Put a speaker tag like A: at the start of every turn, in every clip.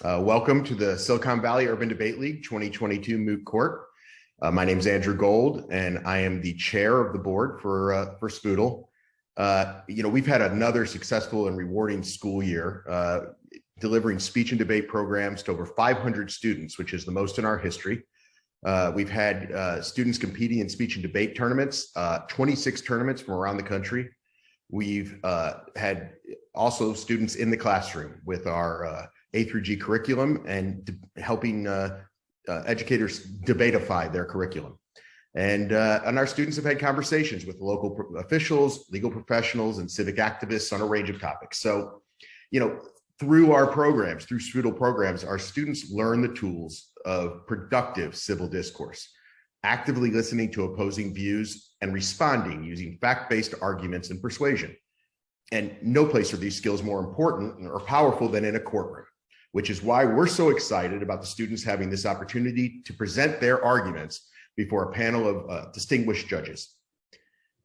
A: Welcome to the Silicon Valley Urban Debate League 2022 Moot Court. My name is Andrew Gold, and I am the chair of the board for SVUDL. We've had another successful and rewarding school year, delivering speech and debate programs to over 500 students, which is the most in our history. We've had students competing in speech and debate tournaments, 26 tournaments from around the country. We've had also students in the classroom with our A through G curriculum and helping educators debateify their curriculum. And our students have had conversations with local officials, legal professionals, and civic activists on a range of topics. So, through our programs, through SVUDL programs, our students learn the tools of productive civil discourse, actively listening to opposing views and responding using fact-based arguments and persuasion. And no place are these skills more important or powerful than in a courtroom, which is why we're so excited about the students having this opportunity to present their arguments before a panel of distinguished judges.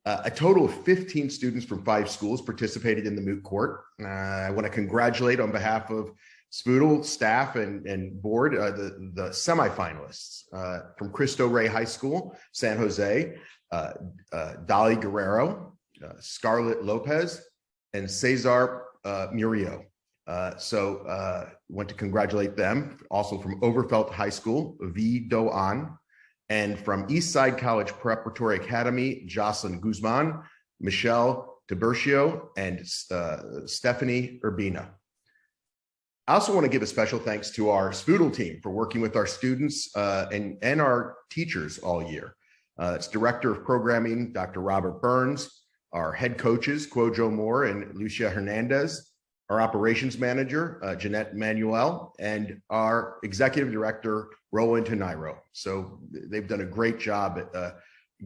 A: A total of 15 students from 5 schools participated in the Moot Court. I want to congratulate on behalf of SVUDL staff and board the semifinalists from Cristo Rey High School, San Jose, Dolly Guerrero, Scarlett Lopez, and Cesar Murillo. Want to congratulate them. Also from Overfelt High School, V. Do-An, and from Eastside College Preparatory Academy, Jocelyn Guzman, Michelle Tiburcio, and Stephanie Urbina. I also want to give a special thanks to our SVUDL team for working with our students and our teachers all year. It's Director of Programming, Dr. Robert Burns, our head coaches, Cuojo Moore and Lucia Hernandez, our operations manager, Jeanette Manuel, and our executive director, Roland Tenairo. So they've done a great job at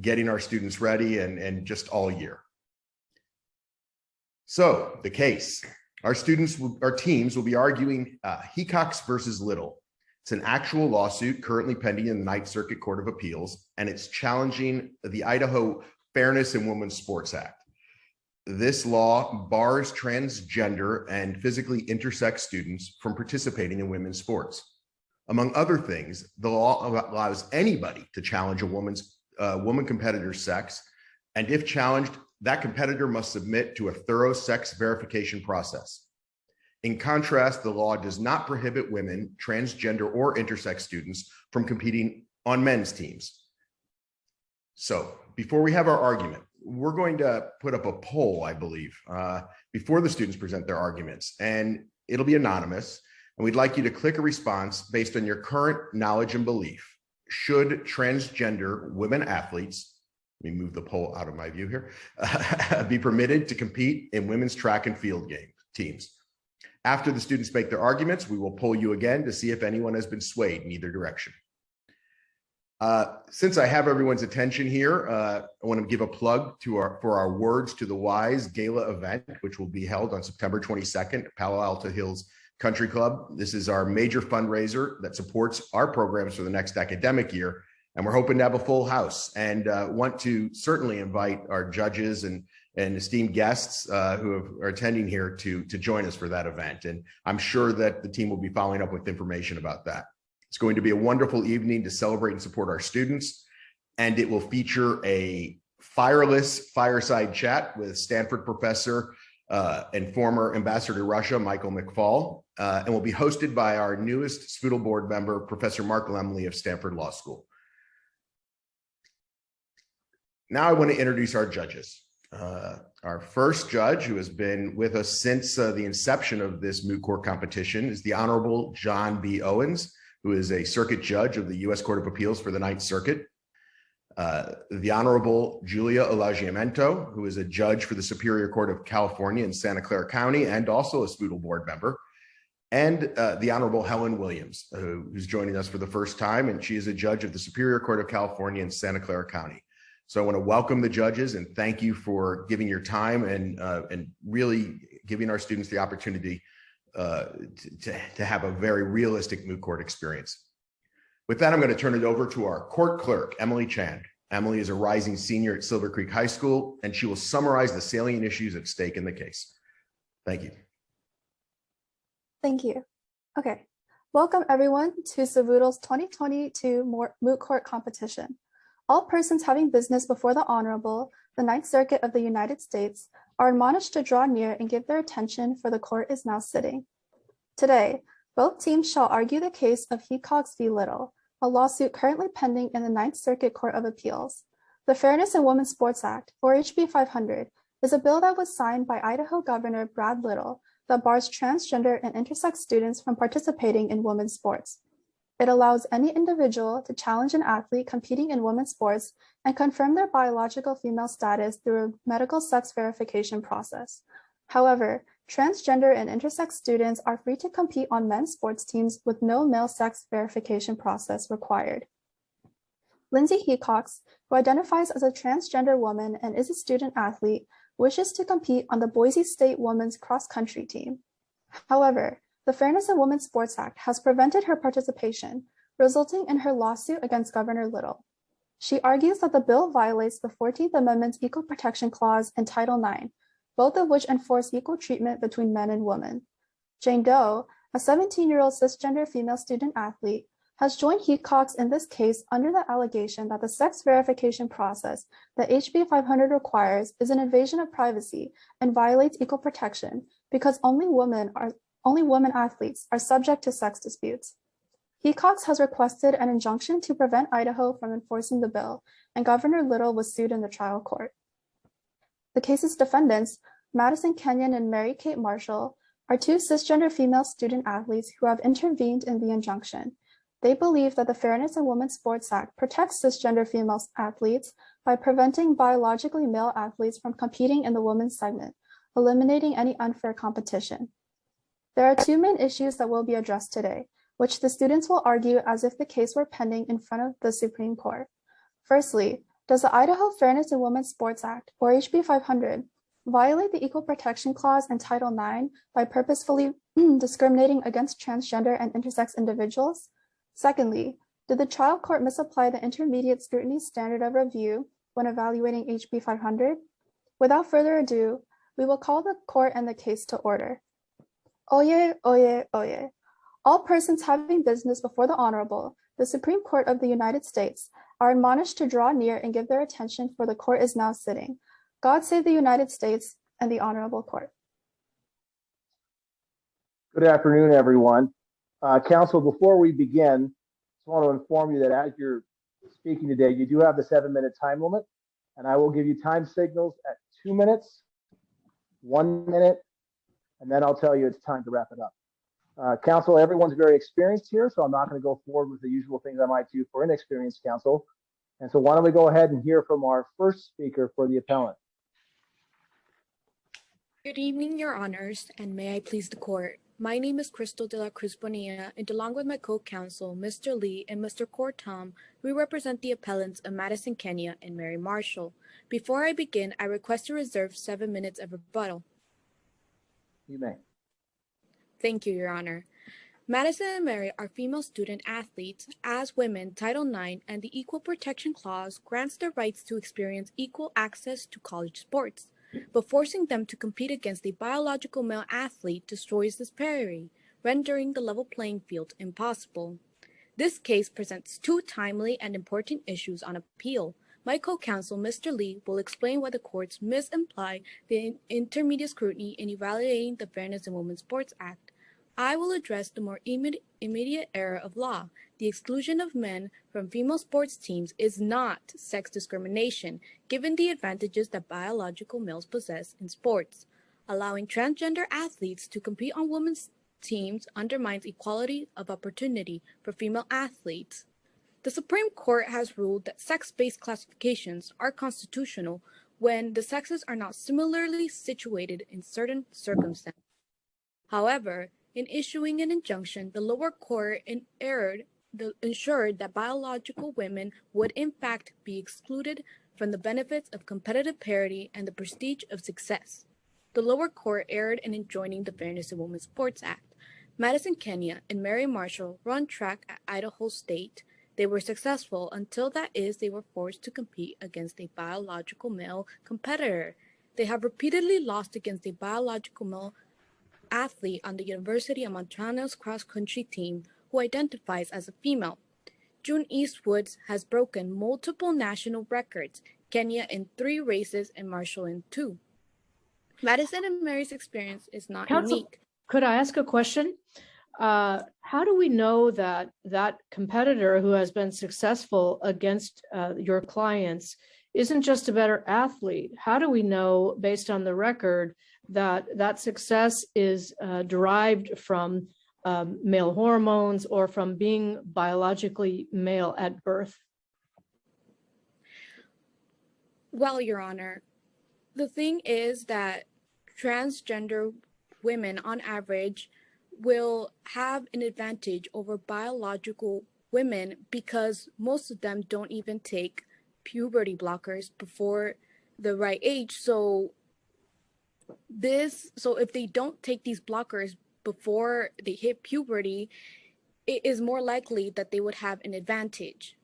A: getting our students ready and just all year. So the case, our teams will be arguing Hecox versus Little. It's an actual lawsuit currently pending in the Ninth Circuit Court of Appeals, and it's challenging the Idaho Fairness in Women's Sports Act. This law bars transgender and physically intersex students from participating in women's sports. Among other things, the law allows anybody to challenge a woman competitor's sex, and if challenged, that competitor must submit to a thorough sex verification process. In contrast, the law does not prohibit women, transgender, or intersex students from competing on men's teams. So, before we have our argument, we're going to put up a poll, I believe, before the students present their arguments, and it'll be anonymous. And we'd like you to click a response based on your current knowledge and belief. Should transgender women athletes, let me move the poll out of my view here, be permitted to compete in women's track and field teams? After the students make their arguments, we will poll you again to see if anyone has been swayed in either direction. Since I have everyone's attention here, I want to give a plug for our Words to the Wise Gala event, which will be held on September 22nd at Palo Alto Hills Country Club. This is our major fundraiser that supports our programs for the next academic year, and we're hoping to have a full house, and want to certainly invite our judges and esteemed guests who are attending here to join us for that event. And I'm sure that the team will be following up with information about that. It's going to be a wonderful evening to celebrate and support our students, and it will feature a fireless fireside chat with Stanford professor and former ambassador to Russia, Michael McFaul, and will be hosted by our newest SVUDL board member, Professor Mark Lemley of Stanford Law School. Now I want to introduce our judges. Our first judge, who has been with us since the inception of this Moot Court competition, is the Honorable John B. Owens, who is a circuit judge of the U.S. Court of Appeals for the Ninth Circuit. The Honorable Julia Olagiamento, who is a judge for the Superior Court of California in Santa Clara County and also a SVUDL board member. And the Honorable Helen Williams, who's joining us for the first time, and she is a judge of the Superior Court of California in Santa Clara County. So I want to welcome the judges and thank you for giving your time and really giving our students the opportunity to have a very realistic Moot Court experience. With that, I'm going to turn it over to our court clerk, Emily Chand. Emily is a rising senior at Silver Creek High School, and she will summarize the salient issues at stake in the case. Thank you.
B: Thank you. Okay. Welcome everyone to SVUDL's 2022 Moot Court competition. All persons having business before the Honorable, the Ninth Circuit of the United States, are admonished to draw near and give their attention, for the court is now sitting. Today, both teams shall argue the case of Hecox v. Little, a lawsuit currently pending in the Ninth Circuit Court of Appeals. The Fairness in Women's Sports Act, or HB 500, is a bill that was signed by Idaho Governor Brad Little that bars transgender and intersex students from participating in women's sports. It allows any individual to challenge an athlete competing in women's sports and confirm their biological female status through a medical sex verification process. However, transgender and intersex students are free to compete on men's sports teams with no male sex verification process required. Lindsay Hecox, who identifies as a transgender woman and is a student athlete, wishes to compete on the Boise State women's cross-country team. However, the Fairness in Women's Sports Act has prevented her participation, resulting in her lawsuit against Governor Little. She argues that the bill violates the 14th Amendment's Equal Protection Clause and Title IX, both of which enforce equal treatment between men and women. Jane Doe, a 17-year-old cisgender female student athlete, has joined Hecox in this case under the allegation that the sex verification process that HB 500 requires is an invasion of privacy and violates equal protection because only women athletes are subject to sex disputes. Hecox has requested an injunction to prevent Idaho from enforcing the bill, and Governor Little was sued in the trial court. The case's defendants, Madison Kenyon and Mary Kate Marshall, are two cisgender female student athletes who have intervened in the injunction. They believe that the Fairness in Women's Sports Act protects cisgender female athletes by preventing biologically male athletes from competing in the women's segment, eliminating any unfair competition. There are two main issues that will be addressed today, which the students will argue as if the case were pending in front of the Supreme Court. Firstly, does the Idaho Fairness in Women's Sports Act, or HB 500, violate the Equal Protection Clause and Title IX by purposefully discriminating against transgender and intersex individuals? Secondly, did the trial court misapply the intermediate scrutiny standard of review when evaluating HB 500? Without further ado, we will call the court and the case to order. Oyez, oyez, oyez. All persons having business before the Honorable, the Supreme Court of the United States, are admonished to draw near and give their attention, for the court is now sitting. God save the United States and the Honorable Court.
C: Good afternoon, everyone. Council, before we begin, I just want to inform you that as you're speaking today, you do have the 7-minute time limit, and I will give you time signals at 2 minutes, 1 minute, and then I'll tell you it's time to wrap it up. Council, everyone's very experienced here, so I'm not going to go forward with the usual things I might do for inexperienced counsel. And so why don't we go ahead and hear from our first speaker for the appellant.
D: Good evening, Your Honors, and may I please the court. My name is Crystal de la Cruz Bonilla, and along with my co-counsel, Mr. Lee and Mr. Court Tom, we represent the appellants of Madison Kenya and Mary Marshall. Before I begin, I request to reserve 7 minutes of rebuttal.
C: You may.
D: Thank you, Your Honor. Madison and Mary are female student athletes. As women, Title IX and the Equal Protection Clause grants their rights to experience equal access to college sports, but forcing them to compete against a biological male athlete destroys this parity, rendering the level playing field impossible. This case presents two timely and important issues on appeal. My co-counsel, Mr. Lee, will explain why the courts misimply the intermediate scrutiny in evaluating the Fairness in Women's Sports Act. I will address the more immediate error of law. The exclusion of men from female sports teams is not sex discrimination, given the advantages that biological males possess in sports. Allowing transgender athletes to compete on women's teams undermines equality of opportunity for female athletes. The Supreme Court has ruled that sex-based classifications are constitutional when the sexes are not similarly situated in certain circumstances. However, in issuing an injunction, the lower court ensured that biological women would in fact be excluded from the benefits of competitive parity and the prestige of success. The lower court erred in enjoining the Fairness in Women's Sports Act. Madison Kenya and Mary Marshall run track at Idaho State. They were successful until, that is, they were forced to compete against a biological male competitor. They have repeatedly lost against a biological male athlete on the University of Montana's cross-country team, who identifies as a female. June Eastwood has broken multiple national records, Kenya in 3 races and Marshall in 2. Madison and Mary's experience is not unique.
E: Could I ask a question? How do we know that that competitor who has been successful against your clients isn't just a better athlete? How do we know, based on the record, that that success is derived from male hormones or from being biologically male at birth?
D: Well, Your Honor, the thing is that transgender women on average will have an advantage over biological women because most of them don't even take puberty blockers before the right age. So if they don't take these blockers before they hit puberty, it is more likely that they would have an advantage.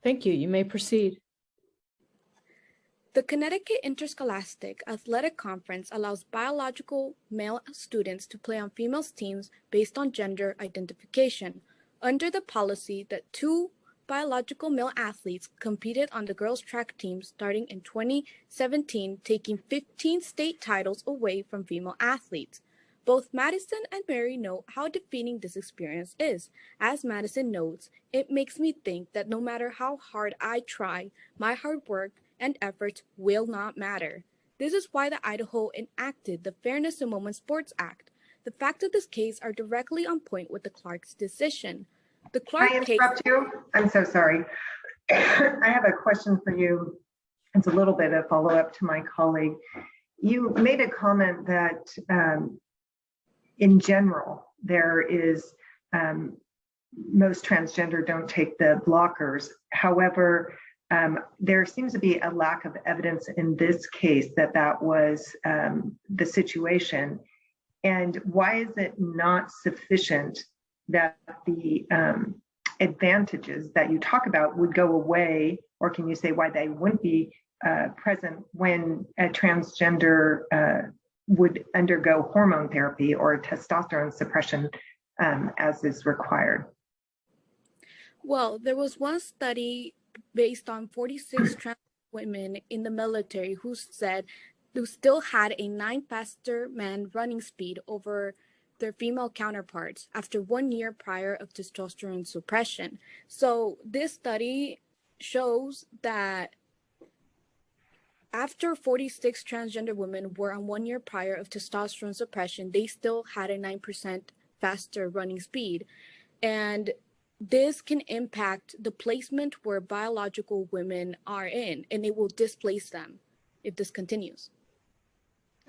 E: Thank you. You may proceed.
D: The Connecticut Interscholastic Athletic Conference allows biological male students to play on female teams based on gender identification. Under the policy that 2 biological male athletes competed on the girls' track team starting in 2017, taking 15 state titles away from female athletes. Both Madison and Mary know how defeating this experience is. As Madison notes, it makes me think that no matter how hard I try, my hard work and efforts will not matter. This is why the Idaho enacted the Fairness in Women's Sports Act. The facts of this case are directly on point with the Clark's decision. The Clark
F: Can I interrupt you? I'm so sorry. I have a question for you. It's a little bit of follow-up to my colleague. You made a comment that in general, there is most transgender don't take the blockers. However, there seems to be a lack of evidence in this case that that was the situation. And why is it not sufficient that the advantages that you talk about would go away, or can you say why they wouldn't be present when a transgender would undergo hormone therapy or testosterone suppression as is required?
D: Well, there was one study based on 46 trans women in the military who still had a 9 faster man running speed over their female counterparts after 1 year prior of testosterone suppression. So this study shows that after 46 transgender women were on 1 year prior of testosterone suppression, they still had a 9% faster running speed. And this can impact the placement where biological women are in, and it will displace them if this continues.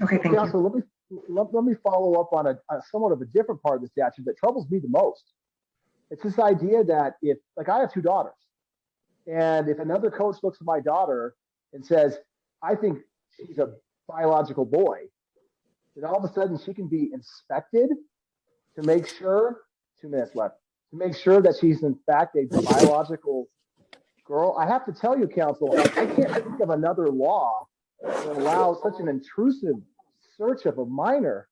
F: Okay, thank you.
C: So let me follow up on a somewhat of a different part of the statute that troubles me the most. It's this idea that if, like, I have 2 daughters, and if another coach looks at my daughter and says, I think she's a biological boy, then all of a sudden she can be inspected to make sure, 2 minutes left, to make sure that she's in fact a biological girl. I have to tell you, counsel, I can't think of another law that allows such an intrusive search of a minor.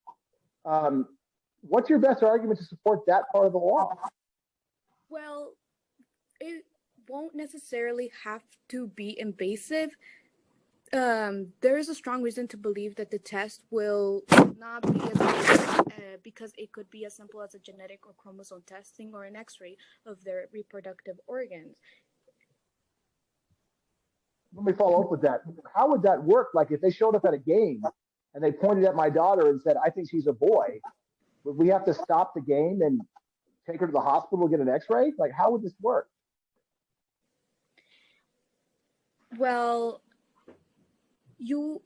C: What's your best argument to support that part of the law?
D: Well, it won't necessarily have to be invasive. There is a strong reason to believe that the test will not be as invasive because it could be as simple as a genetic or chromosome testing or an x-ray of their reproductive organs.
C: Let me follow up with that. How would that work? Like, if they showed up at a game and they pointed at my daughter and said, I think she's a boy, would we have to stop the game and take her to the hospital to get an x-ray? Like, how would this work?
D: Well,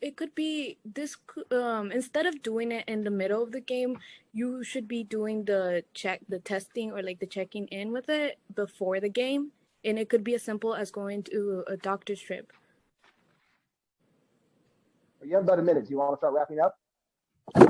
D: it could be this, instead of doing it in the middle of the game, you should be doing the testing or like the checking in with it before the game. And it could be as simple as going to a doctor's trip.
C: You have about a minute. Do you want to start wrapping up?
D: Yes.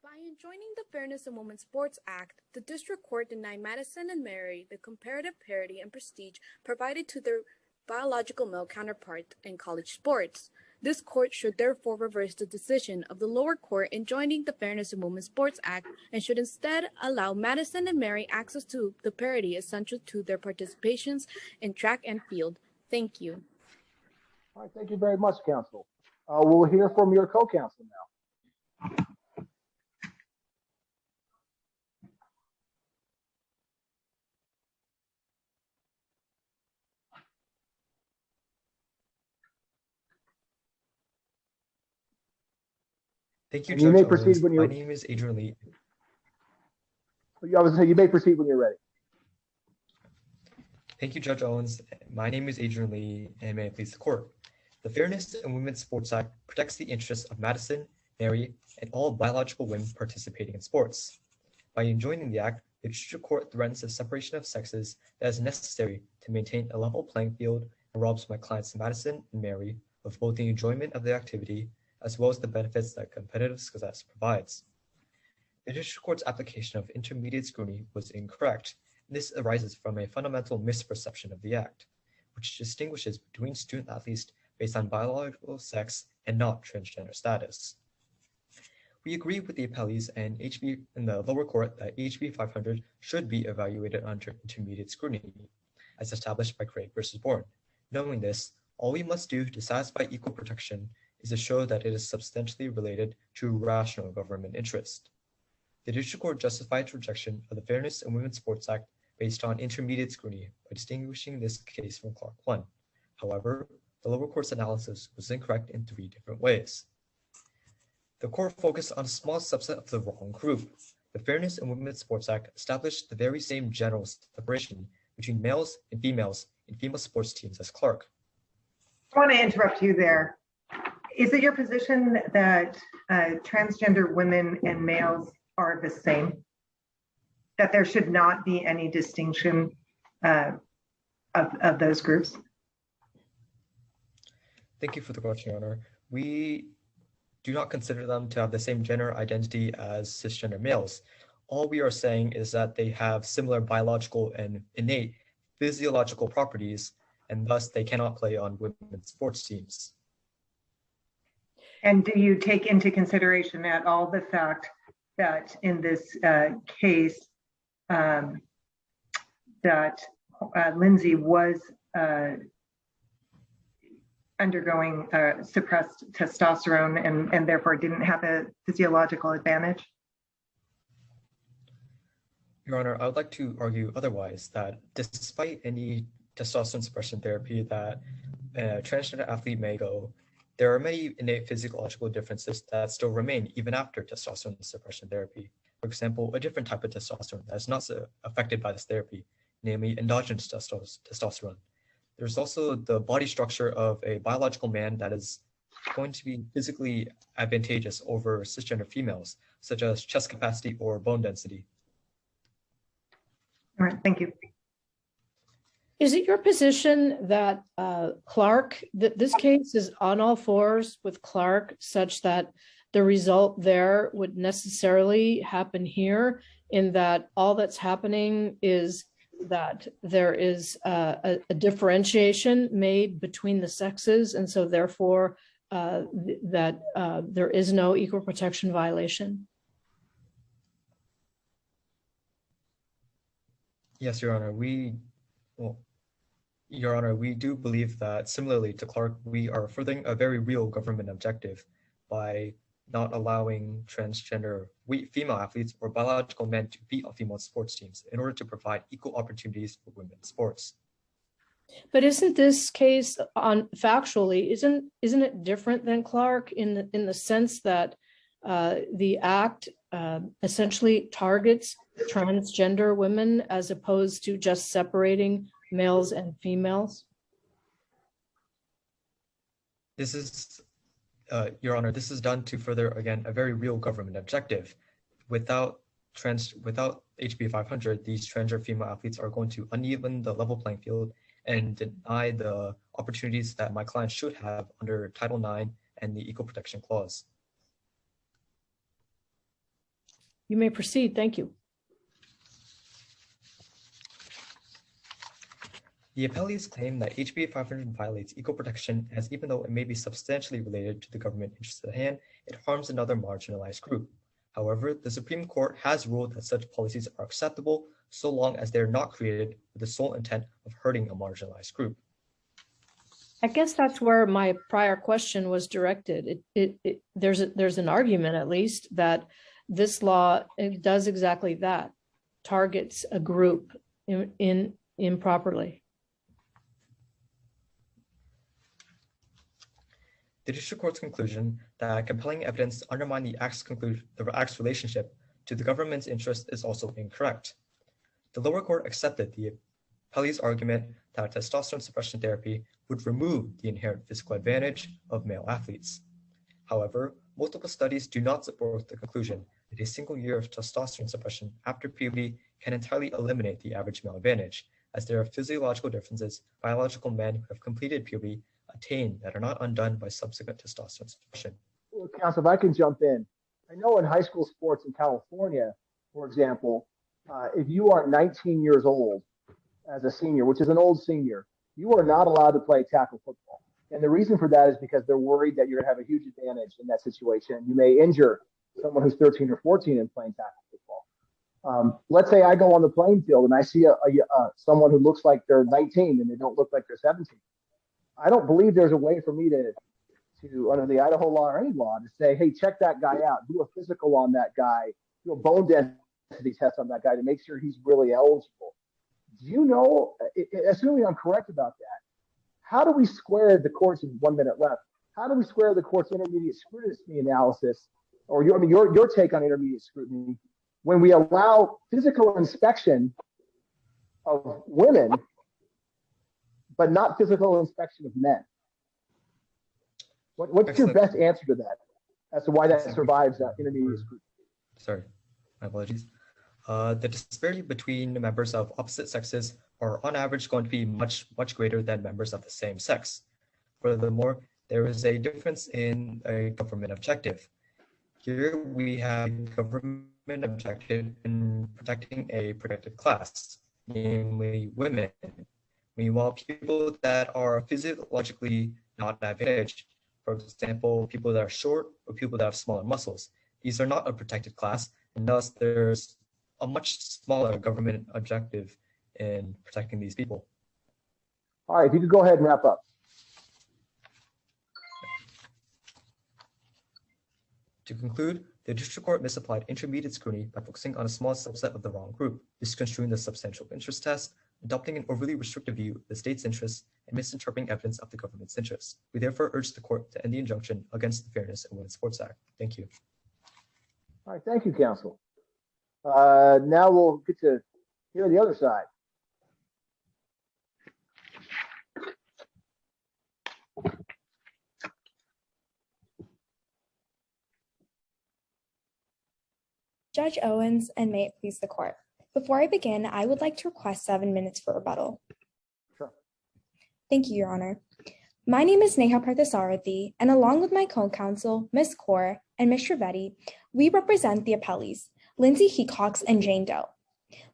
D: By enjoining the Fairness in Women's Sports Act, the district court denied Madison and Mary the comparative parity and prestige provided to their biological male counterpart in college sports. This court should therefore reverse the decision of the lower court in joining the Fairness in Women's Sports Act and should instead allow Madison and Mary access to the parity essential to their participations in track and field. Thank you.
C: All right, thank you very much, counsel. We'll hear from your co-counsel now.
G: Thank you,
C: And
G: Judge
C: you may
G: Owens.
C: proceed when
G: My name is Adrian Lee.
C: I was saying you may proceed when you're ready.
G: Thank you, Judge Owens. My name is Adrian Lee, and may it please the court. The Fairness in Women's Sports Act protects the interests of Madison, Mary, and all biological women participating in sports. By enjoining the act, the district court threatens the separation of sexes that is necessary to maintain a level playing field and robs my clients Madison and Mary of both the enjoyment of the activity as well as the benefits that competitive success provides. The district court's application of intermediate scrutiny was incorrect. This arises from a fundamental misperception of the act, which distinguishes between student athletes based on biological sex and not transgender status. We agree with the appellees and in the lower court that HB 500 should be evaluated under intermediate scrutiny, as established by Craig versus Bourne. Knowing this, all we must do to satisfy equal protection is to show that it is substantially related to rational government interest. The district court justified its rejection of the Fairness in Women's Sports Act based on intermediate scrutiny by distinguishing this case from Clark 1. However, the lower court's analysis was incorrect in 3 different ways. The court focused on a small subset of the wrong group. The Fairness in Women's Sports Act established the very same general separation between males and females in female sports teams as Clark.
F: I want to interrupt you there. Is it your position that transgender women and males are the same? That there should not be any distinction of those groups?
G: Thank you for the question, Your Honor. We do not consider them to have the same gender identity as cisgender males. All we are saying is that they have similar biological and innate physiological properties, and thus they cannot play on women's sports teams.
F: And do you take into consideration at all the fact that in this case that Lindsay was undergoing suppressed testosterone and therefore didn't have a physiological advantage?
G: Your Honor, I would like to argue otherwise, that despite any testosterone suppression therapy that a transgender athlete may go, there are many innate physiological differences that still remain even after testosterone suppression therapy. For example, a different type of testosterone that is not affected by this therapy, namely endogenous testosterone. There's also the body structure of a biological man that is going to be physically advantageous over cisgender females, such as chest capacity or bone density.
F: All right, thank you.
E: Is it your position that Clark, that this case is on all fours with Clark, such that the result there would necessarily happen here, in that all that's happening is that there is a differentiation made between the sexes, and so therefore that there is no equal protection violation?
G: Yes, Your Honor. Your Honor, we do believe that similarly to Clark, we are furthering a very real government objective by not allowing transgender female athletes or biological men to compete on female sports teams in order to provide equal opportunities for women's sports.
E: But isn't this case factually, isn't it different than Clark in the sense that the act essentially targets transgender women as opposed to just separating males and females?
G: This is, Your Honor, this is done to further, again, a very real government objective. Without HB 500, these transgender female athletes are going to uneven the level playing field and deny the opportunities that my clients should have under Title IX and the Equal Protection Clause.
E: You may proceed. Thank you.
G: The appellees claim that HB 500 violates equal protection as even though it may be substantially related to the government interest at hand, it harms another marginalized group. However, the Supreme Court has ruled that such policies are acceptable so long as they are not created with the sole intent of hurting a marginalized group.
E: I guess that's where my prior question was directed. There's an argument, at least, that this law does exactly that, targets a group improperly.
G: The district court's conclusion that compelling evidence to undermine the act's relationship to the government's interest is also incorrect. The lower court accepted the appellee's argument that testosterone suppression therapy would remove the inherent physical advantage of male athletes. However, multiple studies do not support the conclusion that a single year of testosterone suppression after puberty can entirely eliminate the average male advantage, as there are physiological differences biological men who have completed puberty attain that are not undone by subsequent testosterone suppression.
C: Well, Counsel, if I can jump in. I know in high school sports in California, for example, if you are 19 years old as a senior, which is an old senior, you are not allowed to play tackle football. And the reason for that is because they're worried that you're going to have a huge advantage in that situation. You may injure someone who's 13 or 14 in playing tackle football. Let's say I go on the playing field and I see someone who looks like they're 19 and they don't look like they're 17. I don't believe there's a way for me to under the Idaho law or any law to say, hey, check that guy out, do a physical on that guy, do a bone density test on that guy to make sure he's really eligible. Do you know, assuming I'm correct about that, how do we square the court's 1 minute left? How do we square the court's intermediate scrutiny analysis, or your take on intermediate scrutiny, when we allow physical inspection of women, but not physical inspection of men? What's your best answer to that as to why that survives intermediate scrutiny?
G: Sorry, my apologies. The disparity between members of opposite sexes are on average going to be much greater than members of the same sex. Furthermore, there is a difference in a government objective. Here we have a government objective in protecting a protected class, namely women. Meanwhile, people that are physiologically not advantaged, for example, people that are short or people that have smaller muscles, these are not a protected class, and thus there's a much smaller government objective in protecting these people.
C: All right, if you could go ahead and wrap up.
G: To conclude, the district court misapplied intermediate scrutiny by focusing on a small subset of the wrong group, misconstruing the substantial interest test, adopting an overly restrictive view of the state's interests, and misinterpreting evidence of the government's interests. We therefore urge the court to end the injunction against the Fairness in Women's Sports Act. Thank you.
C: All right, thank you, counsel. Now we'll get to hear the other side.
H: Judge Owens, and may it please the court. Before I begin, I would like to request 7 minutes for rebuttal.
C: Sure.
H: Thank you, Your Honor. My name is Neha Parthasarathi, and along with my co-counsel, Ms. Kaur and Ms. Trivedi, we represent the appellees, Lindsay Hecox and Jane Doe.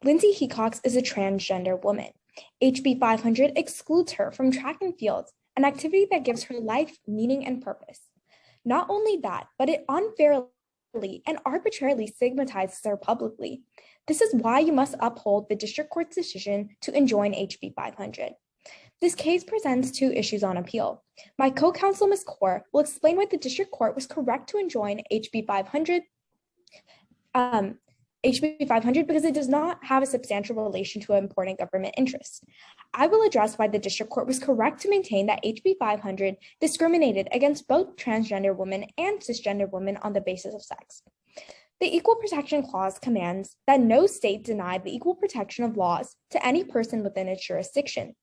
H: Lindsay Hecox is a transgender woman. HB 500 excludes her from track and field, an activity that gives her life, meaning, and purpose. Not only that, but it unfairly and arbitrarily stigmatizes her publicly. This is why you must uphold the district court's decision to enjoin HB 500. This case presents 2 issues on appeal. My co-counsel, Ms. Kaur, will explain why the district court was correct to enjoin HB 500 because it does not have a substantial relation to an important government interest. I will address why the district court was correct to maintain that HB 500 discriminated against both transgender women and cisgender women on the basis of sex. The Equal Protection Clause commands that no state deny the equal protection of laws to any person within its jurisdiction.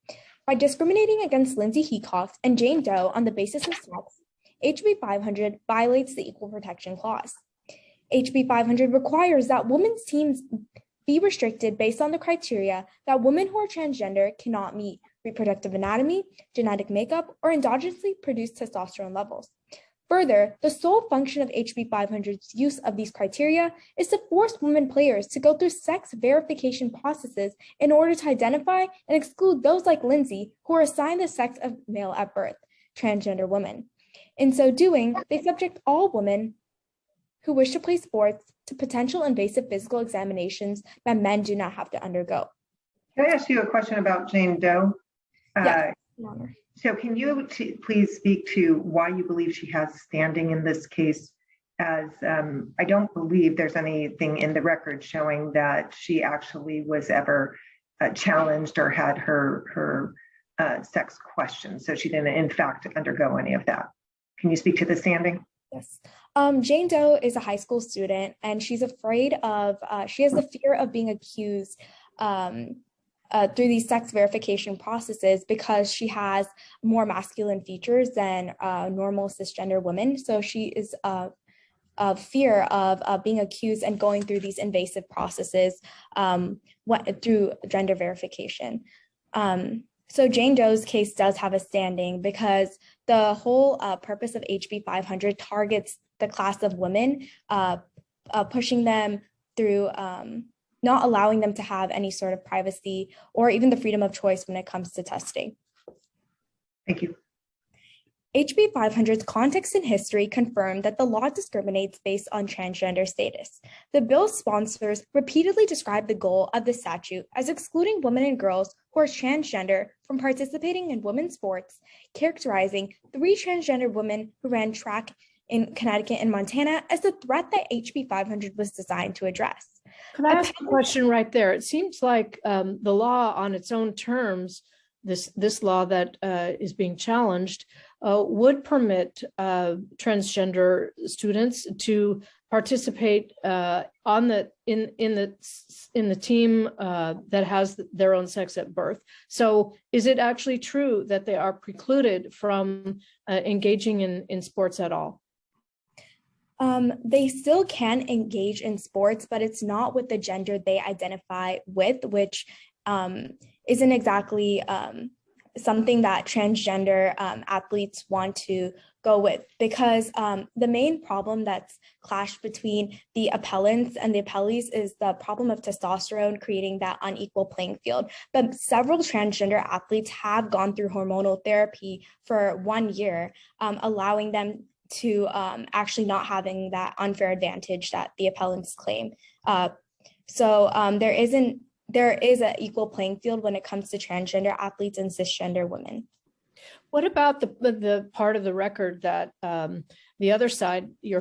H: By discriminating against Lindsay Hecox and Jane Doe on the basis of sex, HB 500 violates the Equal Protection Clause. HB 500 requires that women's teams be restricted based on the criteria that women who are transgender cannot meet: reproductive anatomy, genetic makeup, or endogenously produced testosterone levels. Further, the sole function of HB 500's use of these criteria is to force women players to go through sex verification processes in order to identify and exclude those like Lindsay who are assigned the sex of male at birth, transgender women. In so doing, they subject all women who wish to play sports to potential invasive physical examinations that men do not have to undergo.
F: Can I ask you a question about Jane Doe?
H: Yes.
F: So can you please speak to why you believe she has standing in this case, as I don't believe there's anything in the record showing that she actually was ever challenged or had her sex questioned. So she didn't in fact undergo any of that. Can you speak to the standing?
H: Yes. Jane Doe is a high school student, and she's afraid of, she has the fear of being accused through these sex verification processes because she has more masculine features than normal cisgender women. So she is of fear of being accused and going through these invasive processes through gender verification. So Jane Doe's case does have a standing because the whole purpose of HB 500 targets the class of women, pushing them through not allowing them to have any sort of privacy or even the freedom of choice when it comes to testing.
F: Thank you.
H: HB 500's context and history confirm that the law discriminates based on transgender status. The bill's sponsors repeatedly describe the goal of the statute as excluding women and girls who are transgender from participating in women's sports, characterizing 3 transgender women who ran track in Connecticut and Montana as the threat that HB 500 was designed to address.
E: Can I ask a question right there? It seems like the law on its own terms, this law that is being challenged, would permit transgender students to participate in the team that has their own sex at birth. So is it actually true that they are precluded from engaging in sports at all?
H: They still can engage in sports, but it's not with the gender they identify with, which isn't exactly something that transgender athletes want to go with, because the main problem that's clashed between the appellants and the appellees is the problem of testosterone creating that unequal playing field. But several transgender athletes have gone through hormonal therapy for 1 year, allowing them to actually not having that unfair advantage that the appellants claim. There is an equal playing field when it comes to transgender athletes and cisgender women.
E: What about the part of the record that the other side, your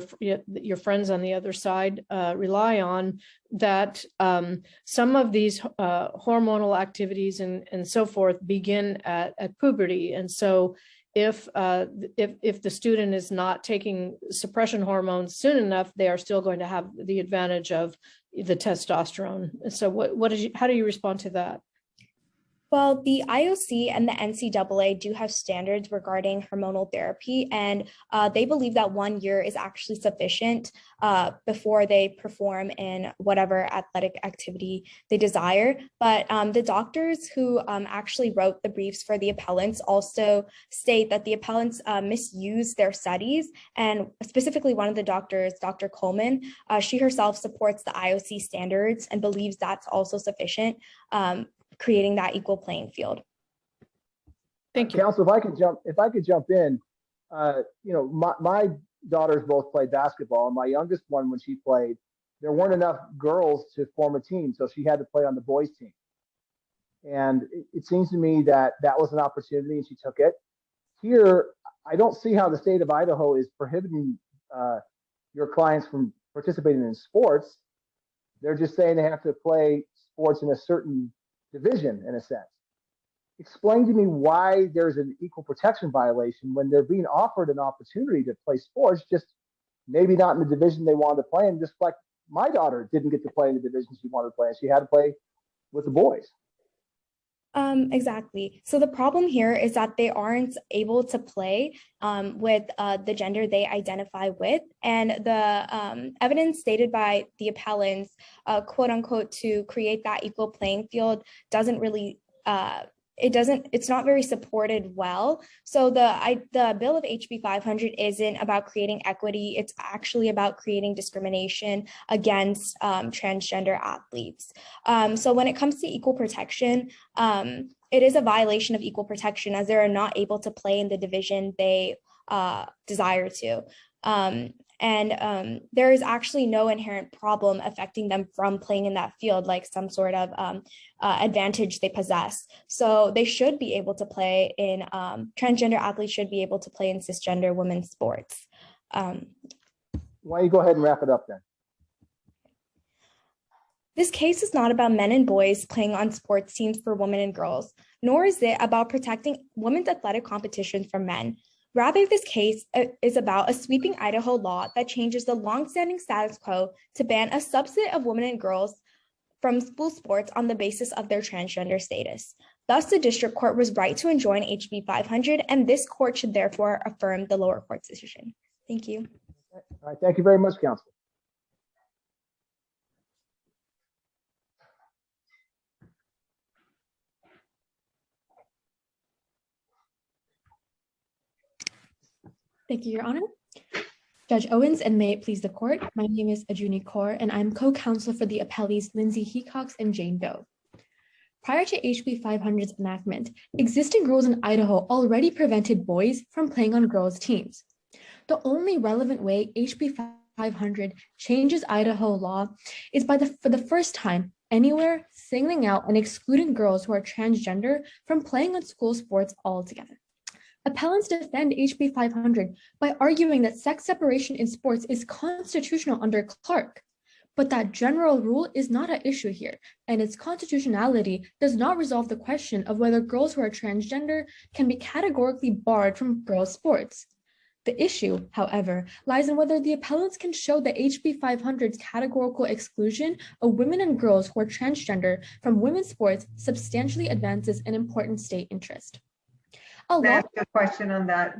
E: friends on the other side rely on, that some of these hormonal activities and so forth begin at puberty, and so if the student is not taking suppression hormones soon enough, they are still going to have the advantage of the testosterone. So how do you respond to that?
H: Well, the IOC and the NCAA do have standards regarding hormonal therapy, and they believe that 1 year is actually sufficient before they perform in whatever athletic activity they desire. But the doctors who actually wrote the briefs for the appellants also state that the appellants misuse their studies, and specifically one of the doctors, Dr. Coleman, she herself supports the IOC standards and believes that's also sufficient, creating that equal playing field.
E: Thank you.
C: Council, if I could jump in, my daughters both played basketball, and my youngest one, when she played, there weren't enough girls to form a team, so she had to play on the boys' team. And it seems to me that was an opportunity, and she took it. Here, I don't see how the state of Idaho is prohibiting your clients from participating in sports. They're just saying they have to play sports in a certain division, in a sense. Explain to me why there's an equal protection violation when they're being offered an opportunity to play sports, just maybe not in the division they wanted to play in, just like my daughter didn't get to play in the division she wanted to play in. She had to play with the boys.
H: Exactly. So the problem here is that they aren't able to play with the gender they identify with, and the evidence stated by the appellants, quote unquote, to create that equal playing field doesn't really it's not very supported well. So the bill of HB 500 isn't about creating equity. It's actually about creating discrimination against transgender athletes. So when it comes to equal protection, it is a violation of equal protection as they are not able to play in the division they desire to. There is actually no inherent problem affecting them from playing in that field, like some sort of advantage they possess. So they should be able to play in, transgender athletes should be able to play in cisgender women's sports.
C: Why don't you go ahead and wrap it up then?
H: This case is not about men and boys playing on sports teams for women and girls, nor is it about protecting women's athletic competition from men. Rather, this case is about a sweeping Idaho law that changes the longstanding status quo to ban a subset of women and girls from school sports on the basis of their transgender status. Thus, the district court was right to enjoin HB 500, and this court should therefore affirm the lower court's decision. Thank you.
C: All right, thank you very much, counsel.
I: Thank you, Your Honor. Judge Owens, and may it please the court, my name is Ajuni Kaur, and I'm co-counsel for the appellees Lindsay Hecox and Jane Doe. Prior to HB 500's enactment, existing rules in Idaho already prevented boys from playing on girls' teams. The only relevant way HB 500 changes Idaho law is by for the first time anywhere singling out and excluding girls who are transgender from playing on school sports altogether. Appellants defend HB 500 by arguing that sex separation in sports is constitutional under Clark, but that general rule is not at issue here, and its constitutionality does not resolve the question of whether girls who are transgender can be categorically barred from girls' sports. The issue, however, lies in whether the appellants can show that HB 500's categorical exclusion of women and girls who are transgender from women's sports substantially advances an important state interest.
F: Can I ask a question on that?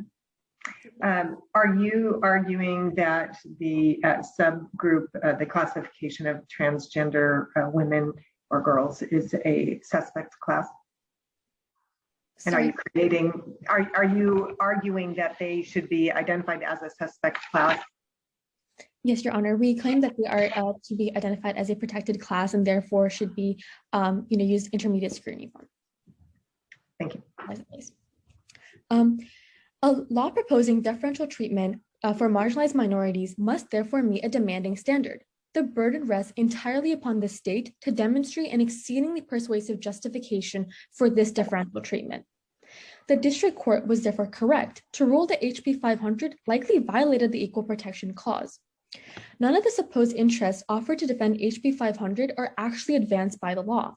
F: Are you arguing that the subgroup, the classification of transgender women or girls is a suspect class? And are you creating, are you arguing that they should be identified as a suspect class?
I: Yes, Your Honor, we claim that they are to be identified as a protected class and therefore should be used intermediate scrutiny for.
F: Thank you.
I: A law proposing deferential treatment for marginalized minorities must therefore meet a demanding standard. The burden rests entirely upon the state to demonstrate an exceedingly persuasive justification for this differential treatment. The district court was therefore correct to rule that HB 500 likely violated the Equal Protection Clause. None of the supposed interests offered to defend HB 500 are actually advanced by the law.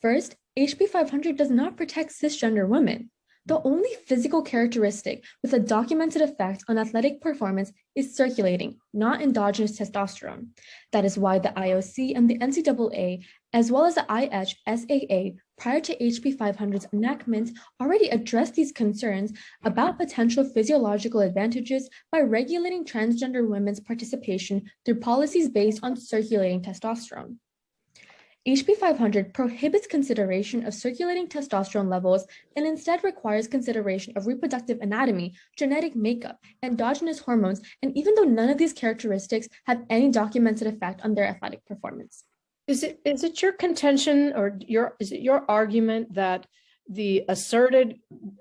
I: First, HB 500 does not protect cisgender women. The only physical characteristic with a documented effect on athletic performance is circulating, not endogenous testosterone. That is why the IOC and the NCAA, as well as the IHSAA, prior to HB 500's enactment, already addressed these concerns about potential physiological advantages by regulating transgender women's participation through policies based on circulating testosterone. HB 500 prohibits consideration of circulating testosterone levels and instead requires consideration of reproductive anatomy, genetic makeup, endogenous hormones, and even though none of these characteristics have any documented effect on their athletic performance.
E: Is it your contention or is it your argument that the asserted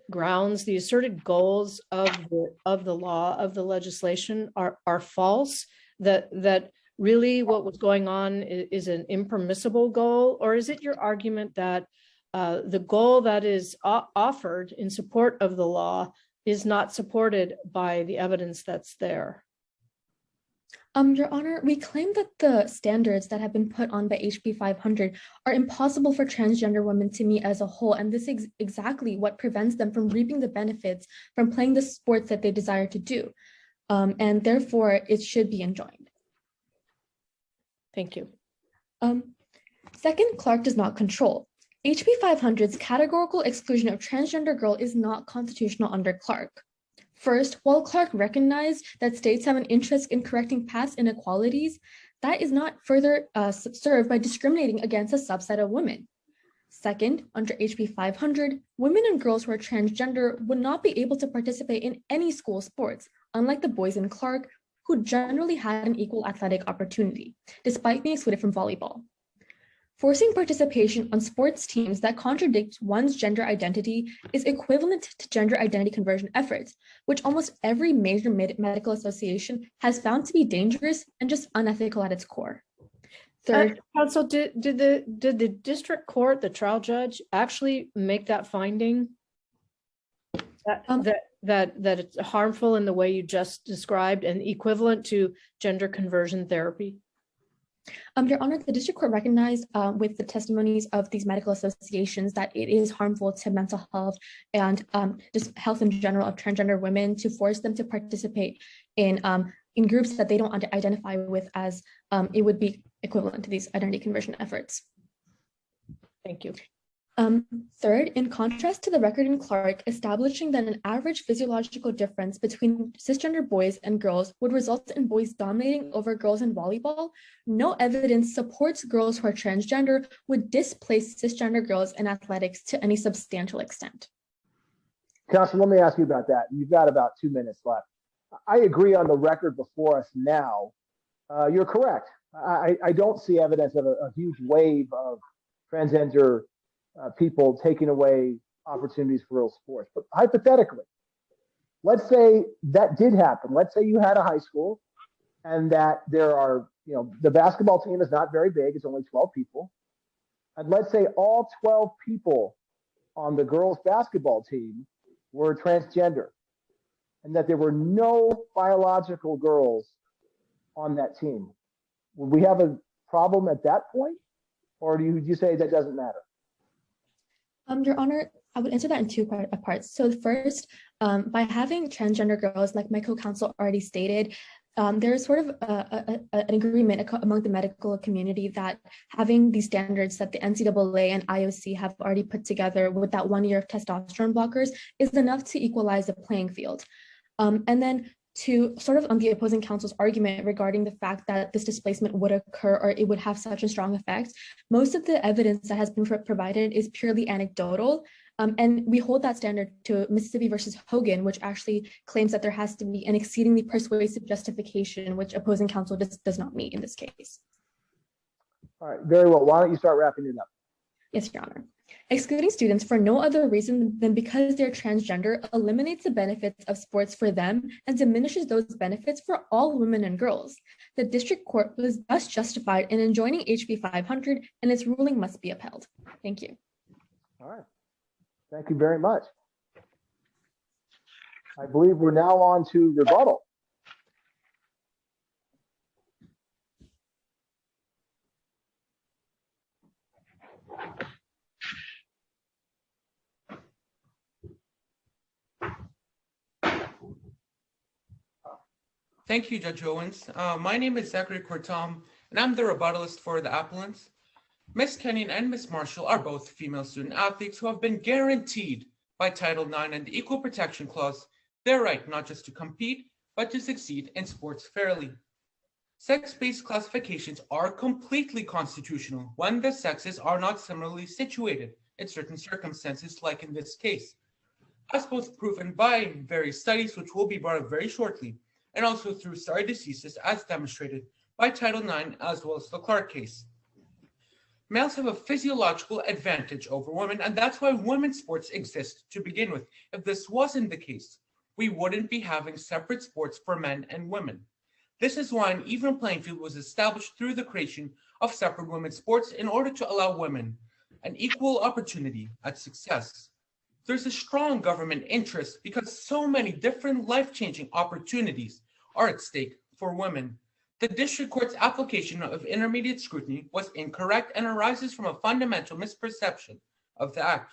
E: grounds, the asserted goals of the law, of the legislation are false, that really what was going on is an impermissible goal? Or is it your argument that the goal that is offered in support of the law is not supported by the evidence that's there?
I: Your Honor, we claim that the standards that have been put on by HB 500 are impossible for transgender women to meet as a whole, and this is exactly what prevents them from reaping the benefits from playing the sports that they desire to do, and therefore it should be enjoined.
E: Thank you.
I: Second, Clark does not control. HB 500's categorical exclusion of transgender girl is not constitutional under Clark. First, while Clark recognized that states have an interest in correcting past inequalities, that is not further served by discriminating against a subset of women. Second, under HB 500, women and girls who are transgender would not be able to participate in any school sports, unlike the boys in Clark, who generally had an equal athletic opportunity, despite being excluded from volleyball. Forcing participation on sports teams that contradict one's gender identity is equivalent to gender identity conversion efforts, which almost every major medical association has found to be dangerous and just unethical at its core. Third,
E: counsel, did the district court, the trial judge, actually make that finding that it's harmful in the way you just described and equivalent to gender conversion therapy?
I: Your Honor, the district court recognized with the testimonies of these medical associations that it is harmful to mental health and just health in general of transgender women to force them to participate in groups that they don't identify with as it would be equivalent to these identity conversion efforts.
E: Thank you.
I: Third, in contrast to the record in Clark establishing that an average physiological difference between cisgender boys and girls would result in boys dominating over girls in volleyball, no evidence supports girls who are transgender would displace cisgender girls in athletics to any substantial extent.
C: Counsel, let me ask you about that. You've got about 2 minutes left. I agree on the record before us now. You're correct. I don't see evidence of a huge wave of transgender people taking away opportunities for real sports. But hypothetically, let's say that did happen. Let's say you had a high school and that there are, the basketball team is not very big. It's only 12 people. And let's say all 12 people on the girls basketball team were transgender and that there were no biological girls on that team. Would we have a problem at that point? Or do you say that doesn't matter?
I: Your Honor, I would answer that in two parts. So first, by having transgender girls, like my co-counsel already stated, there is sort of an agreement among the medical community that having these standards that the NCAA and IOC have already put together with that 1 year of testosterone blockers is enough to equalize the playing field. And then to sort of on the opposing counsel's argument regarding the fact that this displacement would occur or it would have such a strong effect, most of the evidence that has been provided is purely anecdotal. And we hold that standard to Mississippi versus Hogan, which actually claims that there has to be an exceedingly persuasive justification, which opposing counsel does not meet in this case.
C: All right, very well. Why don't you start wrapping it up?
I: Yes, Your Honor. Excluding students for no other reason than because they're transgender eliminates the benefits of sports for them and diminishes those benefits for all women and girls. The district court was thus justified in enjoining HB 500 and its ruling must be upheld. Thank you.
C: All right. Thank you very much. I believe we're now on to rebuttal.
J: Thank you, Judge Owens. My name is Zachary Cortom, and I'm the rebuttalist for the appellants. Ms. Kenyon and Ms. Marshall are both female student athletes who have been guaranteed by Title IX and the Equal Protection Clause their right not just to compete, but to succeed in sports fairly. Sex-based classifications are completely constitutional when the sexes are not similarly situated in certain circumstances, like in this case, as both proven by various studies, which will be brought up very shortly, and also through stare decisis as demonstrated by Title IX as well as the Clark case. Males have a physiological advantage over women, and that's why women's sports exist to begin with. If this wasn't the case, we wouldn't be having separate sports for men and women. This is why an even playing field was established through the creation of separate women's sports in order to allow women an equal opportunity at success. There's a strong government interest because so many different life-changing opportunities are at stake for women. The district court's application of intermediate scrutiny was incorrect and arises from a fundamental misperception of the act,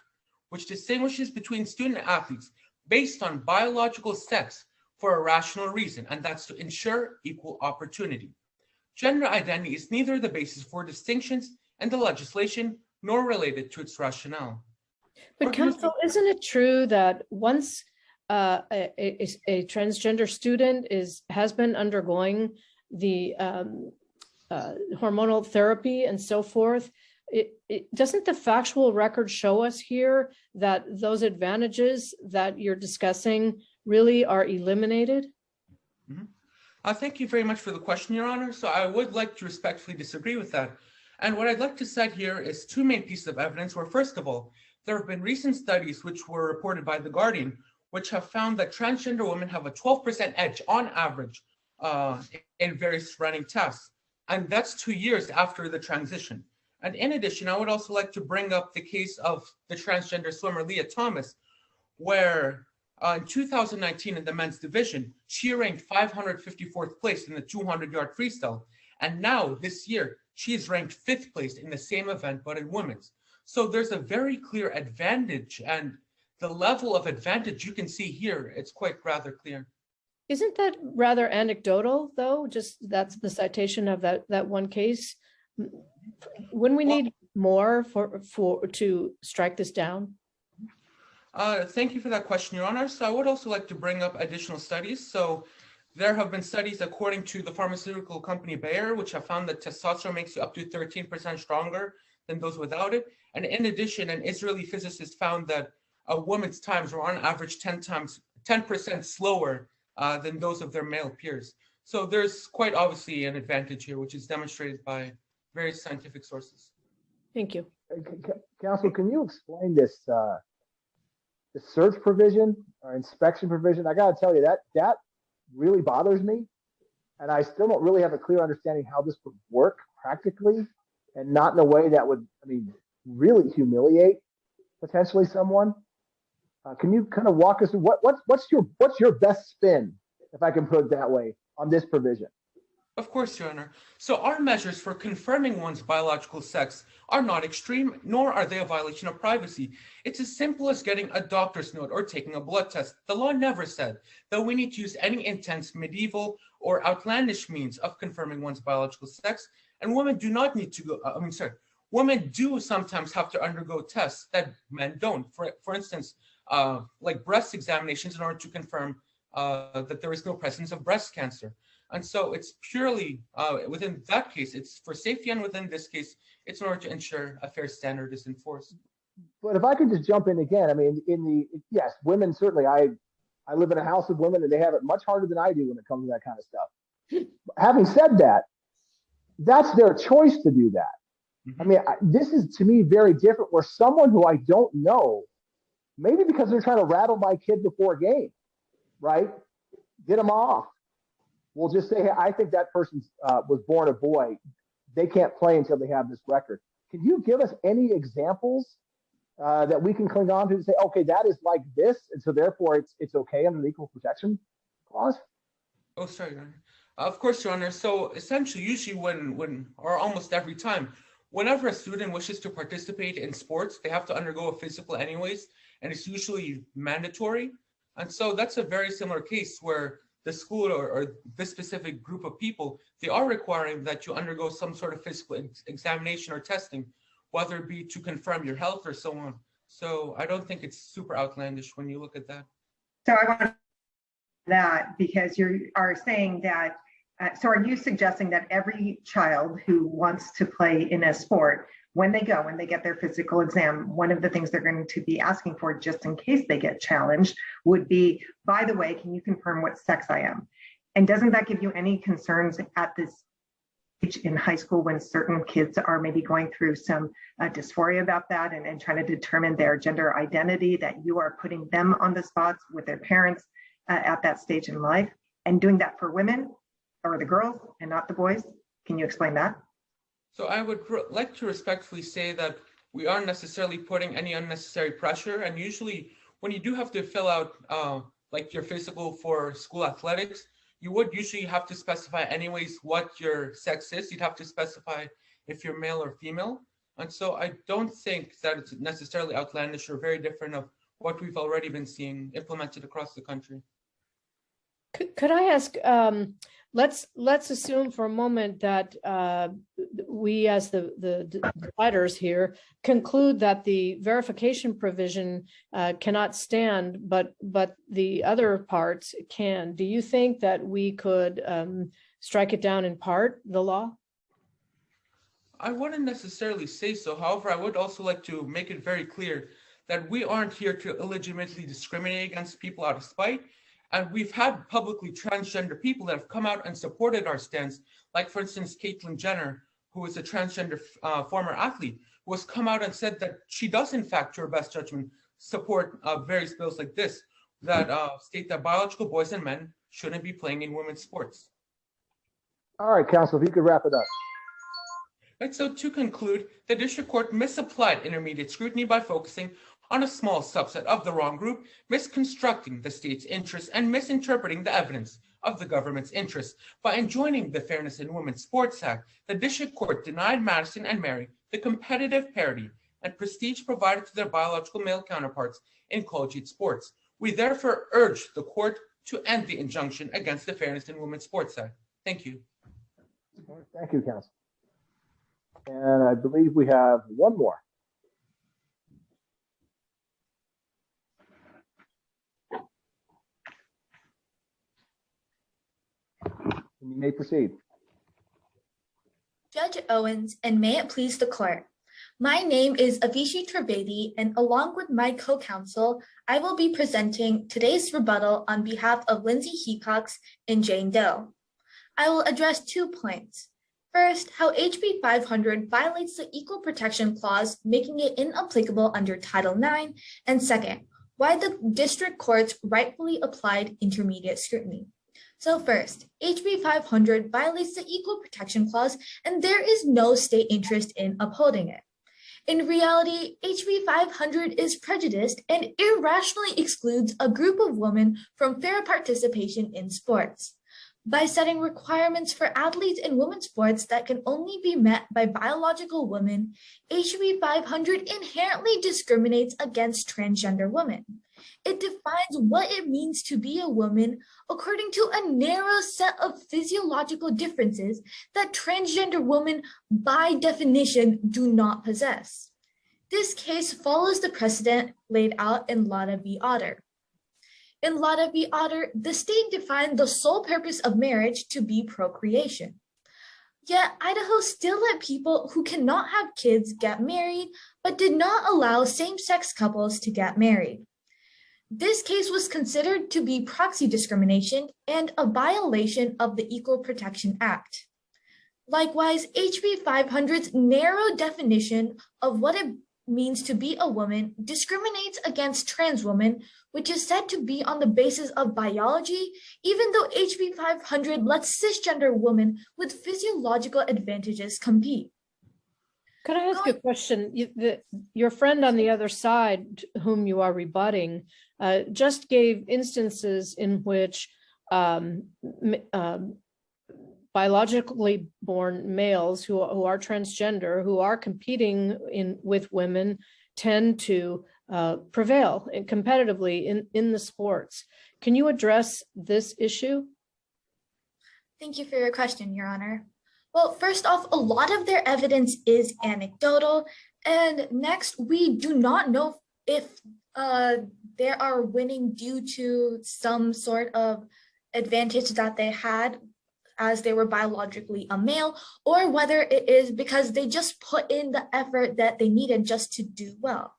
J: which distinguishes between student athletes based on biological sex for a rational reason, and that's to ensure equal opportunity. Gender identity is neither the basis for distinctions in the legislation nor related to its rationale.
E: But counsel, isn't it true that once a transgender student has been undergoing the hormonal therapy and so forth, doesn't the factual record show us here that those advantages that you're discussing really are eliminated?
J: Thank you very much for the question, Your Honor. So I would like to respectfully disagree with that. And what I'd like to cite here is two main pieces of evidence where, first of all, there have been recent studies which were reported by The Guardian, which have found that transgender women have a 12% edge on average in various running tests. And that's 2 years after the transition. And in addition, I would also like to bring up the case of the transgender swimmer Leah Thomas, where in 2019 in the men's division, she ranked 554th place in the 200-yard freestyle. And now this year, she is ranked 5th place in the same event, but in women's. So there's a very clear advantage, and the level of advantage you can see here, it's quite rather clear.
E: Isn't that rather anecdotal, though? Just that's the citation of that one case. Wouldn't we need more to strike this down?
J: Thank you for that question, Your Honor. So I would also like to bring up additional studies. So there have been studies according to the pharmaceutical company Bayer, which have found that testosterone makes you up to 13% stronger than those without it. And in addition, an Israeli physicist found that a woman's times were on average 10% slower than those of their male peers. So there's quite obviously an advantage here, which is demonstrated by various scientific sources.
E: Thank you.
C: Counsel, can you explain this the search provision or inspection provision? I got to tell you that really bothers me, and I still don't really have a clear understanding how this would work practically, and not in a way that would, really humiliate potentially someone. Can you kind of walk us through what's your best spin, if I can put it that way, on this provision?
J: Of course, Your Honor. So our measures for confirming one's biological sex are not extreme, nor are they a violation of privacy. It's as simple as getting a doctor's note or taking a blood test. The law never said that we need to use any intense, medieval, or outlandish means of confirming one's biological sex, and women do not need to go, women do sometimes have to undergo tests that men don't. For instance, like breast examinations in order to confirm that there is no presence of breast cancer. And so it's purely within that case, it's for safety, and within this case, it's in order to ensure a fair standard is enforced.
C: But if I could just jump in again, yes, women certainly, I live in a house of women and they have it much harder than I do when it comes to that kind of stuff. Having said that, that's their choice to do that. Mm-hmm. This is to me very different, where someone who I don't know, maybe because they're trying to rattle my kid before a game, right? Get them off. We'll just say, hey, I think that person was born a boy. They can't play until they have this record. Can you give us any examples that we can cling on to say, okay, that is like this, and so therefore it's okay under the Equal Protection Clause?
J: Oh, sorry, Your Honor. Of course, Your Honor. So essentially, usually when or almost every time, whenever a student wishes to participate in sports, they have to undergo a physical anyways, and it's usually mandatory. And so that's a very similar case where the school or this specific group of people, they are requiring that you undergo some sort of physical examination or testing, whether it be to confirm your health or so on. So I don't think it's super outlandish when you look at that.
F: So I want that because you are saying that, so are you suggesting that every child who wants to play in a sport, when they get their physical exam, one of the things they're going to be asking for, just in case they get challenged, would be, by the way, can you confirm what sex I am? And doesn't that give you any concerns at this age in high school when certain kids are maybe going through some dysphoria about that and trying to determine their gender identity, that you are putting them on the spots with their parents at that stage in life, and doing that for women or the girls and not the boys? Can you explain that?
J: So I would like to respectfully say that we aren't necessarily putting any unnecessary pressure. And usually when you do have to fill out like your physical for school athletics, you would usually have to specify anyways what your sex is. You'd have to specify if you're male or female. And so I don't think that it's necessarily outlandish or very different of what we've already been seeing implemented across the country.
E: Could I ask, let's assume for a moment that we as the deciders here conclude that the verification provision cannot stand, but the other parts can. Do you think that we could strike it down in part, the law?
J: I wouldn't necessarily say so. However, I would also like to make it very clear that we aren't here to illegitimately discriminate against people out of spite. And we've had publicly transgender people that have come out and supported our stance, like, for instance, Caitlyn Jenner, who is a transgender former athlete, who has come out and said that she does, in fact, to her best judgment, support various bills like this that state that biological boys and men shouldn't be playing in women's sports.
C: All right, counsel, if you could wrap it up.
J: Right, so to conclude, the district court misapplied intermediate scrutiny by focusing on a small subset of the wrong group, misconstructing the state's interests, and misinterpreting the evidence of the government's interests. By enjoining the Fairness in Women's Sports Act, the district court denied Madison and Mary the competitive parity and prestige provided to their biological male counterparts in collegiate sports. We therefore urge the court to end the injunction against the Fairness in Women's Sports Act. Thank you.
C: Thank you, counsel. And I believe we have one more. You may proceed.
K: Judge Owens, and may it please the court. My name is Avishee Trivedi, and along with my co-counsel, I will be presenting today's rebuttal on behalf of Lindsay Hecox and Jane Doe. I will address 2 points. First, how HB 500 violates the Equal Protection Clause, making it inapplicable under Title IX, and second, why the district courts rightfully applied intermediate scrutiny. So first, HB 500 violates the Equal Protection Clause, and there is no state interest in upholding it. In reality, HB 500 is prejudiced and irrationally excludes a group of women from fair participation in sports. By setting requirements for athletes in women's sports that can only be met by biological women, HB 500 inherently discriminates against transgender women. It defines what it means to be a woman according to a narrow set of physiological differences that transgender women, by definition, do not possess. This case follows the precedent laid out in Lotta v. Otter. In Lotta v. Otter, the state defined the sole purpose of marriage to be procreation. Yet Idaho still let people who cannot have kids get married, but did not allow same-sex couples to get married. This case was considered to be proxy discrimination and a violation of the Equal Protection Act. Likewise, HB 500's narrow definition of what it means to be a woman discriminates against trans women, which is said to be on the basis of biology, even though HB 500 lets cisgender women with physiological advantages compete.
E: Can I ask a question? Your friend on the other side, whom you are rebutting, just gave instances in which biologically born males who are transgender, who are competing with women, tend to prevail competitively in the sports. Can you address this issue?
K: Thank you for your question, Your Honor. Well, first off, a lot of their evidence is anecdotal. And next, we do not know if they are winning due to some sort of advantage that they had as they were biologically a male, or whether it is because they just put in the effort that they needed just to do well.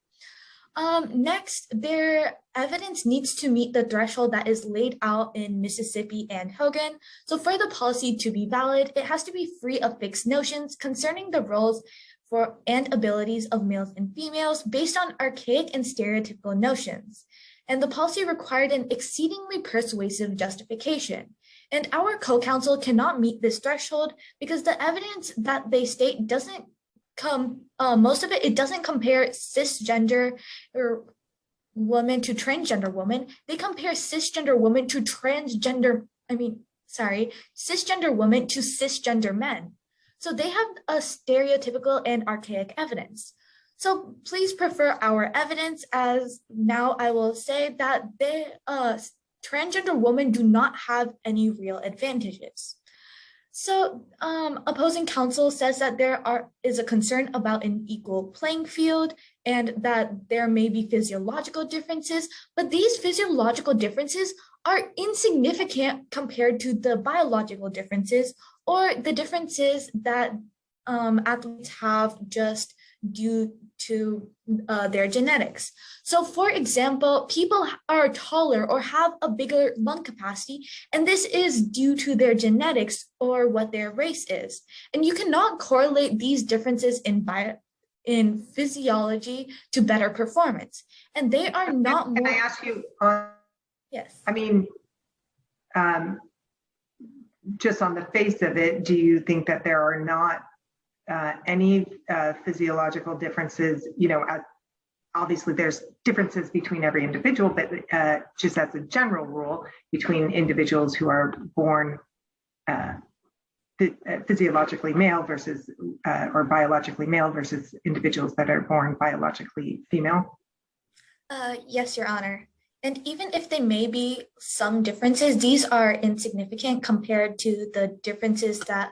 K: Next, their evidence needs to meet the threshold that is laid out in Mississippi and Hogan. So for the policy to be valid, it has to be free of fixed notions concerning the roles and abilities of males and females based on archaic and stereotypical notions. And the policy required an exceedingly persuasive justification. And our co-counsel cannot meet this threshold because the evidence that they state doesn't most of it doesn't compare cisgender women to transgender women. They compare cisgender women to cisgender women to cisgender men. So they have a stereotypical and archaic evidence. So please prefer our evidence, as now I will say that transgender women do not have any real advantages. So opposing counsel says that there is a concern about an equal playing field and that there may be physiological differences, but these physiological differences are insignificant compared to the biological differences or the differences that athletes have just due to their genetics. So for example, people are taller or have a bigger lung capacity, and this is due to their genetics or what their race is. And you cannot correlate these differences in physiology to better performance. And they are not more.
F: Can I ask you,
K: yes.
F: I mean, just on the face of it, do you think that there are not any physiological differences? You know, obviously there's differences between every individual, but just as a general rule, between individuals who are born physiologically male versus or biologically male versus individuals that are born biologically female?
K: Yes, Your Honor. And even if there may be some differences, these are insignificant compared to the differences that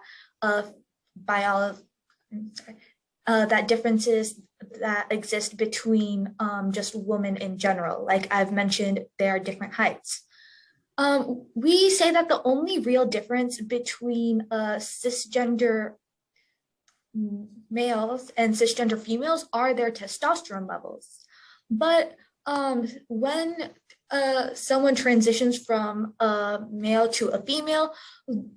K: differences that exist between just women in general. Like I've mentioned, there are different heights. We say that the only real difference between cisgender males and cisgender females are their testosterone levels. But when someone transitions from a male to a female,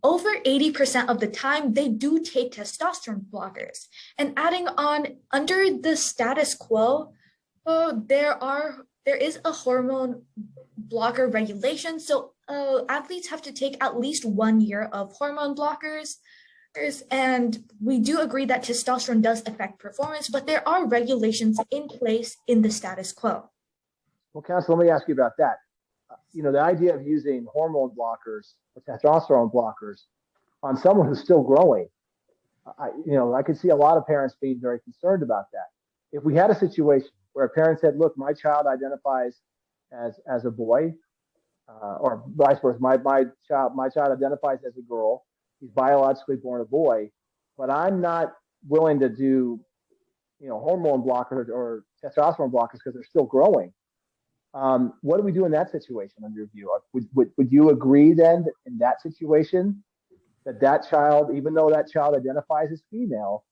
K: over 80% of the time, they do take testosterone blockers. And adding on, under the status quo, there is a hormone blocker regulation. So athletes have to take at least 1 year of hormone blockers. And we do agree that testosterone does affect performance, but there are regulations in place in the status quo.
C: Well, counsel, let me ask you about that. You know, the idea of using hormone blockers or testosterone blockers on someone who's still growing, I could see a lot of parents being very concerned about that. If we had a situation where a parent said, look, my child identifies as a boy, or vice versa, my child identifies as a girl, he's biologically born a boy, but I'm not willing to do, hormone blockers or testosterone blockers because they're still growing. What do we do in that situation under your view? Would you agree then that in that situation that child, even though that child identifies as female,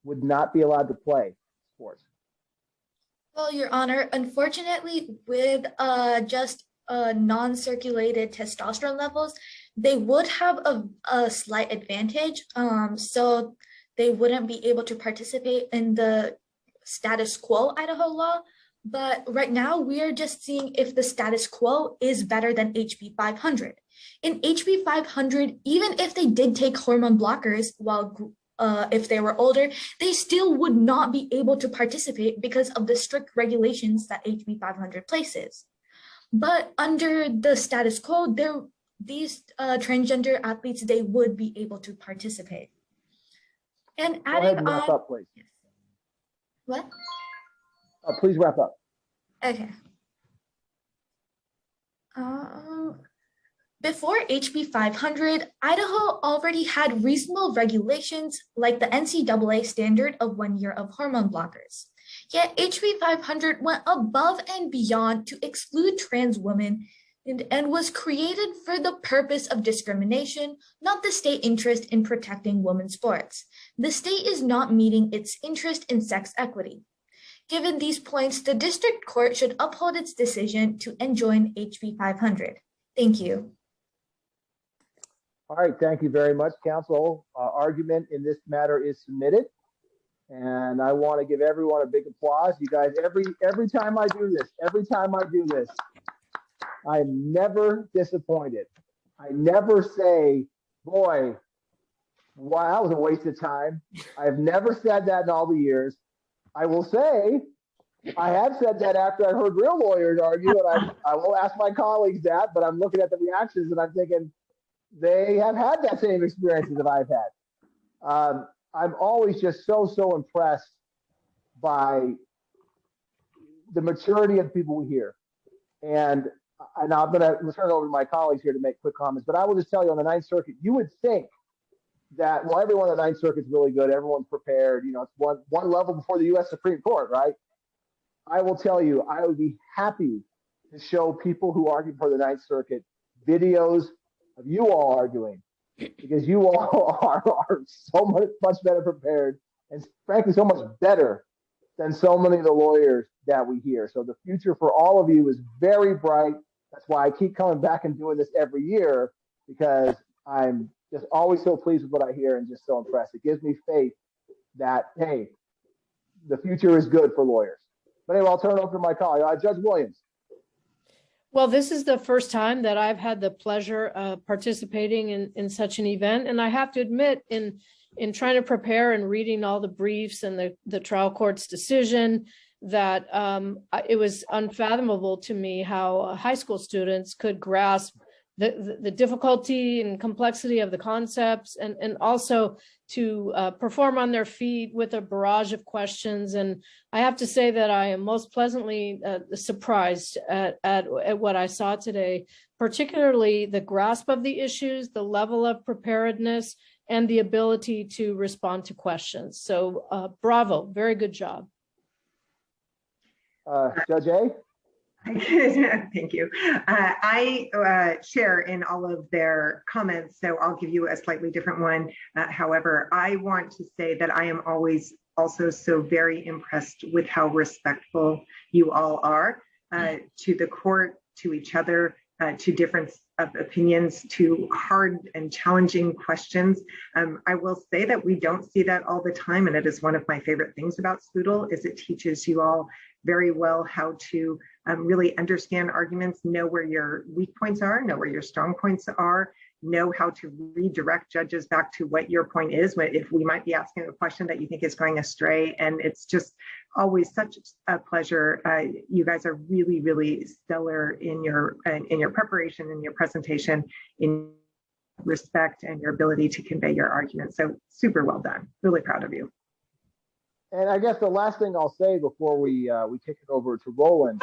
C: would not be allowed to play sports?
K: Well, Your Honor, unfortunately, with just non-circulated testosterone levels, they would have a slight advantage. So they wouldn't be able to participate in the status quo Idaho law. But right now, we are just seeing if the status quo is better than HB 500. In HB 500, even if they did take hormone blockers while if they were older, they still would not be able to participate because of the strict regulations that HB 500 places. But under the status quo, these transgender athletes, they would be able to participate. And
C: adding Go ahead and wrap up, please.
K: What?
C: Please wrap up.
K: Okay. Before HB 500, Idaho already had reasonable regulations like the NCAA standard of 1 year of hormone blockers. Yet HB 500 went above and beyond to exclude trans women and was created for the purpose of discrimination, not the state interest in protecting women's sports. The state is not meeting its interest in sex equity. Given these points, the district court should uphold its decision to enjoin HB 500. Thank you.
C: All right, thank you very much, counsel. Argument in this matter is submitted. And I want to give everyone a big applause. You guys, every time I do this, I'm never disappointed. I never say, boy, wow, that was a waste of time. I've never said that in all the years. I will say, I have said that after I heard real lawyers argue, and I will ask my colleagues that, but I'm looking at the reactions and I'm thinking they have had that same experiences that I've had. I'm always just so impressed by the maturity of the people we hear. And I'm going to turn it over to my colleagues here to make quick comments, but I will just tell you on the Ninth Circuit, you would think that, well, everyone on the Ninth Circuit is really good. Everyone's prepared. It's one level before the U.S. Supreme Court, right? I will tell you, I would be happy to show people who argue for the Ninth Circuit videos of you all arguing because you all are so much better prepared and frankly so much better than so many of the lawyers that we hear. So the future for all of you is very bright. That's why I keep coming back and doing this every year, because I'm just always so pleased with what I hear and just so impressed. It gives me faith that, hey, the future is good for lawyers. But anyway, I'll turn it over to my colleague, Judge Williams.
E: Well, this is the first time that I've had the pleasure of participating in such an event. And I have to admit, in trying to prepare and reading all the briefs and the trial court's decision, that it was unfathomable to me how high school students could grasp the difficulty and complexity of the concepts, and also to perform on their feet with a barrage of questions. And I have to say that I am most pleasantly surprised at what I saw today, particularly the grasp of the issues, the level of preparedness, and the ability to respond to questions. So bravo, very good job.
C: Judge A?
F: Thank you. I share in all of their comments, so I'll give you a slightly different one. However, I want to say that I am always also so very impressed with how respectful you all are to the court, to each other, to difference of opinions, to hard and challenging questions. I will say that we don't see that all the time, and it is one of my favorite things about SVUDL, is it teaches you all very well how to really understand arguments, know where your weak points are, know where your strong points are, know how to redirect judges back to what your point is, if we might be asking a question that you think is going astray. And it's just always such a pleasure. You guys are really, really stellar in your preparation and your presentation, in respect and your ability to convey your argument. So super well done. Really proud of you.
C: And I guess the last thing I'll say before we kick it over to Roland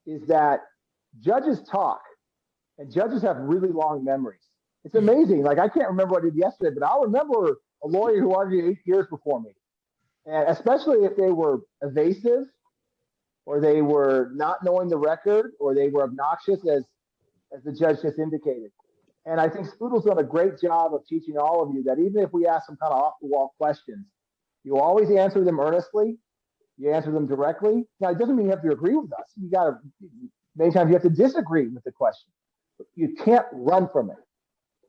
C: is that judges talk, and judges have really long memories. It's amazing. Like, I can't remember what I did yesterday, but I'll remember a lawyer who argued 8 years before me. And especially if they were evasive, or they were not knowing the record, or they were obnoxious, as the judge just indicated. And I think SVUDL's done a great job of teaching all of you that even if we ask some kind of off-the-wall questions, you always answer them earnestly. You answer them directly. Now, it doesn't mean you have to agree with us. Many times you have to disagree with the question. But you can't run from it.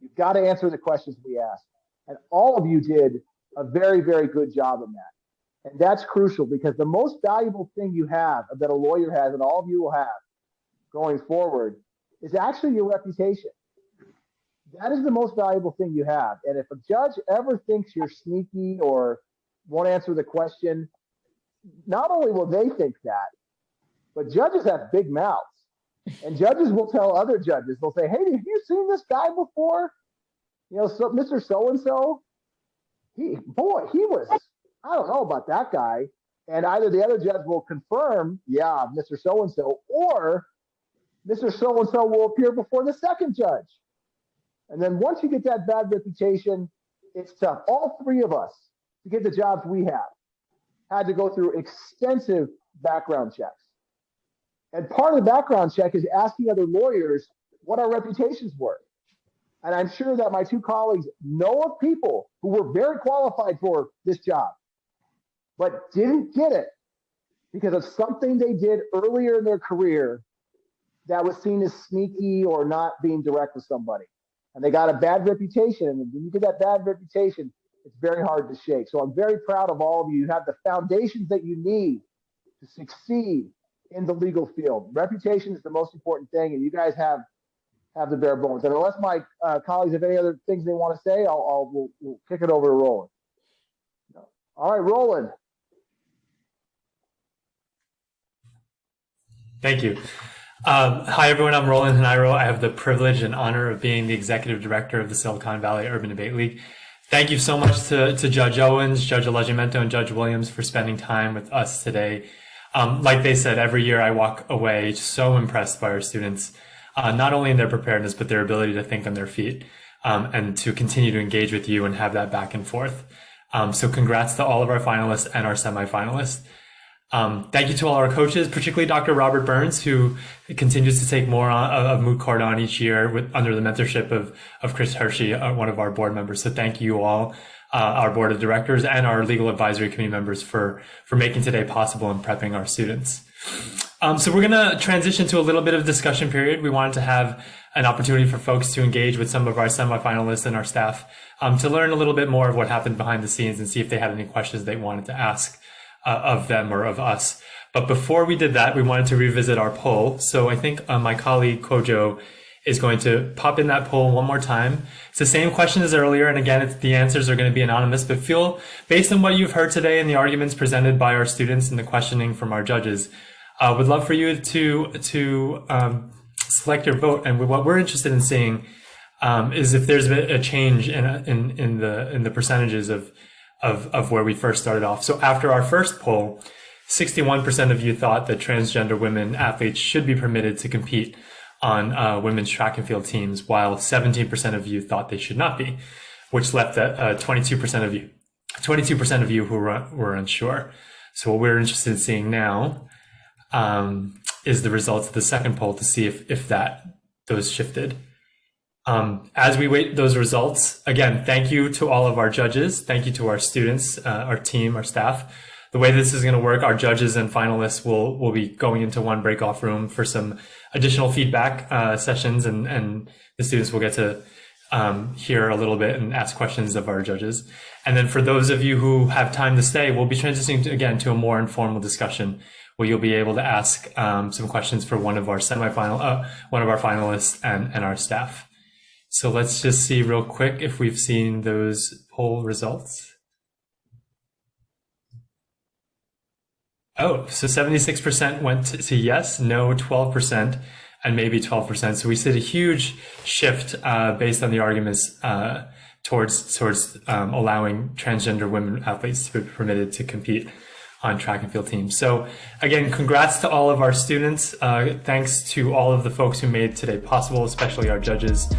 C: You've got to answer the questions we ask. And all of you did a very, very good job in that. And that's crucial, because the most valuable thing you have, that a lawyer has, and all of you will have going forward, is actually your reputation. That is the most valuable thing you have. And if a judge ever thinks you're sneaky or won't answer the question, not only will they think that, but judges have big mouths. And judges will tell other judges, they'll say, hey, have you seen this guy before? You know, so Mr. So-and-so, he was, I don't know about that guy. And either the other judge will confirm, yeah, Mr. So-and-so, or Mr. So-and-so will appear before the second judge. And then once you get that bad reputation, it's tough. All three of us, to get the jobs we have, had to go through extensive background checks. And part of the background check is asking other lawyers what our reputations were. And I'm sure that my two colleagues know of people who were very qualified for this job, but didn't get it because of something they did earlier in their career that was seen as sneaky or not being direct with somebody. And they got a bad reputation. And when you get that bad reputation, it's very hard to shake. So I'm very proud of all of you. You have the foundations that you need to succeed in the legal field. Reputation is the most important thing, and you guys have the bare bones. And unless my colleagues have any other things they want to say, we'll kick it over to Roland. All right, Roland.
L: Thank you. Hi, everyone. I'm Roland Hanairo. I have the privilege and honor of being the executive director of the Silicon Valley Urban Debate League. Thank you so much to Judge Owens, Judge Allegimento, and Judge Williams for spending time with us today. Like they said, every year I walk away so impressed by our students, not only in their preparedness, but their ability to think on their feet, and to continue to engage with you and have that back and forth. So congrats to all of our finalists and our semifinalists. Thank you to all our coaches, particularly Dr. Robert Burns, who continues to take more of Moot Court on each year under the mentorship of Chris Hershey, one of our board members. So thank you all, our board of directors and our legal advisory committee members for making today possible and prepping our students. So we're going to transition to a little bit of discussion period. We wanted to have an opportunity for folks to engage with some of our semifinalists and our staff to learn a little bit more of what happened behind the scenes and see if they had any questions they wanted to ask of them or of us. But before we did that, we wanted to revisit our poll. So I think my colleague Kojo is going to pop in that poll one more time. It's the same question as earlier. And again, the answers are going to be anonymous, but based on what you've heard today and the arguments presented by our students and the questioning from our judges, would love for you to select your vote. And what we're interested in seeing is if there's a change in the percentages of where we first started off. So after our first poll, 61% of you thought that transgender women athletes should be permitted to compete on women's track and field teams, while 17% of you thought they should not be, which left 22% of you who were unsure. So what we're interested in seeing now is the results of the second poll to see if those shifted. As we wait those results, again, thank you to all of our judges. Thank you to our students, our team, our staff. The way this is going to work, our judges and finalists will be going into one break-off room for some additional feedback sessions, and the students will get to hear a little bit and ask questions of our judges. And then for those of you who have time to stay, we'll be transitioning again to a more informal discussion where you'll be able to ask some questions for one of our finalists and our staff. So let's just see real quick if we've seen those poll results. Oh, so 76% went to yes, no 12%, and maybe 12%. So we see a huge shift based on the arguments towards allowing transgender women athletes to be permitted to compete on track and field teams. So again, congrats to all of our students. Thanks to all of the folks who made today possible, especially our judges.